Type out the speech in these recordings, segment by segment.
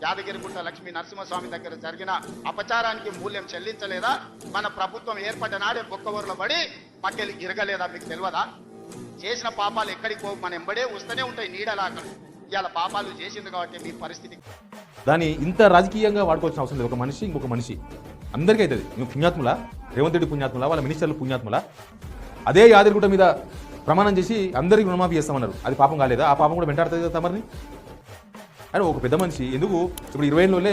యాదగిరిగుట్ట లక్ష్మీ నరసింహస్వామి దగ్గర జరిగిన అపచారానికి మూల్యం చెల్లించలేదా? మన ప్రభుత్వం ఏర్పడ్డ నాడే బొక్కవూరులో పడి మక్కెళ్ళి గిరగలేదా? మీకు తెలియదా? చేసిన పాపాలు ఎక్కడికి పో, మన ఎంబడే వస్తూనే ఉంటాయి నీడలాగా. ఇవాళ పాపాలు చేసింది కాబట్టి మీ పరిస్థితి. దాన్ని ఇంత రాజకీయంగా వాడుకోవాల్సిన అవసరం లేదు. ఒక మనిషి ఇంకొక మనిషి అందరికీ అవుతుంది. నువ్వు పుణ్యాత్ముల, రేవంత్ రెడ్డి పుణ్యాత్ముల, వాళ్ళ మినిస్టర్లు పుణ్యాత్ముల. అదే యాదగిరిగుట్ట మీద ప్రమాణం చేసి అందరికీ రుణమాఫీ చేస్తామన్నారు. అది పాపం కాలేదా? ఆ పాపం కూడా వెంటాడుతుంది కదా తమరిని. అని ఒక పెద్ద మనిషి ఎందుకు ఇప్పుడు 20 ఏళ్ళలోనే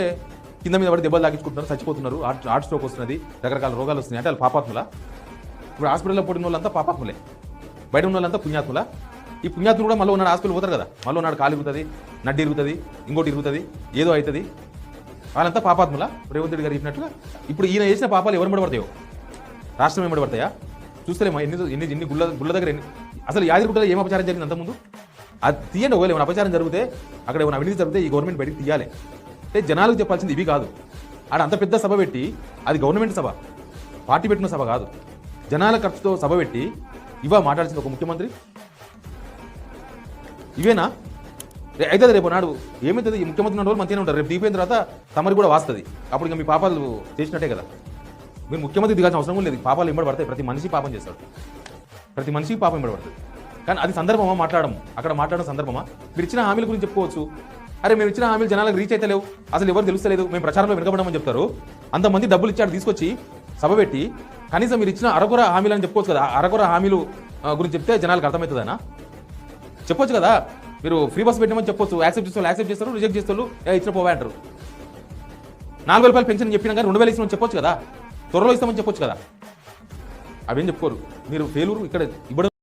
కింద మీద పడి దెబ్బలు తాగించుకుంటున్నారు, చచ్చిపోతున్నారు, హార్ట్ స్ట్రోక్ వస్తున్నది, రకరకాల రోగాలు వస్తున్నాయి అంటే వాళ్ళు పాపాత్ముల. ఇప్పుడు హాస్పిటల్లో పడిన వాళ్ళంతా పాపాత్ములే, బయట ఉన్న వాళ్ళంతా పుణ్యాత్ముల. ఈ పుణ్యాత్ములు కూడా మళ్ళీ ఉన్నాడు హాస్పిటల్ పోతారు కదా, మళ్ళీ ఉన్నాడు కాలు ఇరుగుతుంది, నడ్డి ఇరుగుతుంది, ఇంకోటి ఇరుగుతుంది, ఏదో అవుతుంది, వాళ్ళంతా పాపాత్ముల. రేవంత్ రెడ్డి గారు చెప్పినట్టుగా ఇప్పుడు ఈయన చేసిన పాపాలు ఎవరు పడతాయో, రాష్ట్రం ఏం పడతాయా చూస్తలేమా? ఎన్ని గుళ్ళ దగ్గర అసలు యాదగిరిగుట్టలో ఏం అపచారం జరిగింది అంతకుముందు? అది తీయండి. ఒకవేళ ఏమైనా అపచారం జరిగితే, అక్కడ ఏమైనా అవినీతి జరిగితే ఈ గవర్నమెంట్ బయటికి తీయాలి. అంటే జనాలకు చెప్పాల్సింది ఇవి కాదు. ఆడ అంత పెద్ద సభ పెట్టి, అది గవర్నమెంట్ సభ, పార్టీ పెట్టిన సభ కాదు, జనాల ఖర్చుతో సభ పెట్టి మాట్లాడాల్సింది ఒక ముఖ్యమంత్రి. ఇవేనా అవుతుంది? రేపు నాడు ఏమవుతుంది? ఈ ముఖ్యమంత్రి ఉన్న రోజులు మంచిగానే ఉంటారు, రేపు దిగిపోయిన తర్వాత తమరికి కూడా వాస్తుంది. అప్పుడు ఇంకా మీ పాపాలు చేసినట్టే కదా. మీరు ముఖ్యమంత్రి దిగాల్సిన అవసరం లేదు. పాపాలు ఎంబడబడతాయి, ప్రతి మనిషి పాపం చేస్తాడు, ప్రతి మనిషికి పాపం ఎంబడబడుతుంది. కానీ అది సందర్భమా మాట్లాడము? అక్కడ మాట్లాడడం సందర్భమా? మీరు ఇచ్చిన హామీల గురించి చెప్పుకోవచ్చు. అరే మేము ఇచ్చిన హామీలు జనాలకు రీచ్ అయితే లేవు, అసలు ఎవరు తెలుస్తలేదు, మేము ప్రచారంలో వెనుకబడమని చెప్తారు. అంతమంది డబ్బులు ఇచ్చాడు తీసుకొచ్చి సభ పెట్టి, కనీసం మీరు ఇచ్చిన అరకొర హామీలు అని చెప్పుకోవచ్చు కదా. అరకొర హామీలు గురించి చెప్తే జనాలకు అర్థమవుతుందనా? చెప్పొచ్చు కదా. మీరు ఫ్రీ బస్ పెట్టమని చెప్పొచ్చు, యాక్సెప్ట్ చేస్తారు, రిజెక్ట్ చేస్తారు, ఇచ్చిన పోవా అంటారు. 4,000 రూపాయలు పెన్షన్ చెప్పినా కానీ 2,000 ఇస్తామని చెప్పొచ్చు కదా, త్వరలో ఇస్తామని చెప్పొచ్చు కదా. అవేం చెప్పుకోరు. మీరు ఫెయిల్యూర్ ఇక్కడ ఇవ్వడం